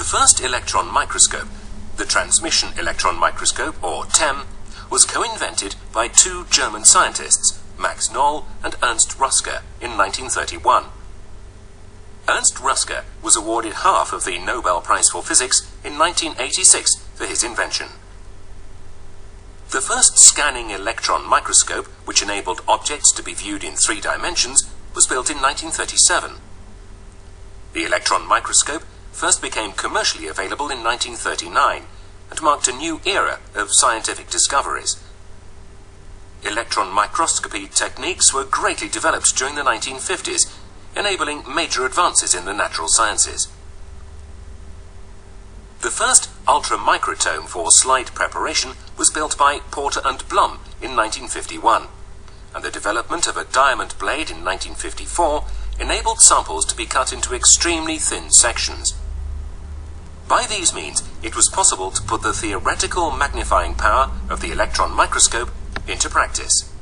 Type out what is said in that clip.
The first electron microscope, the transmission electron microscope, or TEM, was co-invented by two German scientists, Max Noll and Ernst Ruska, in 1931. Ernst Ruska was awarded half of the Nobel Prize for Physics in 1986 for his invention. The first scanning electron microscope, which enabled objects to be viewed in 3 dimensions, was built in 1937. The electron microscope first became commercially available in 1939 and marked a new era of scientific discoveries. Electron microscopy techniques were greatly developed during the 1950s, enabling major advances in the natural sciences. The first ultramicrotome for slide preparation was built by Porter and Blum in 1951, and the development of a diamond blade in 1954 enabled samples to be cut into extremely thin sections. By these means, it was possible to put the theoretical magnifying power of the electron microscope into practice.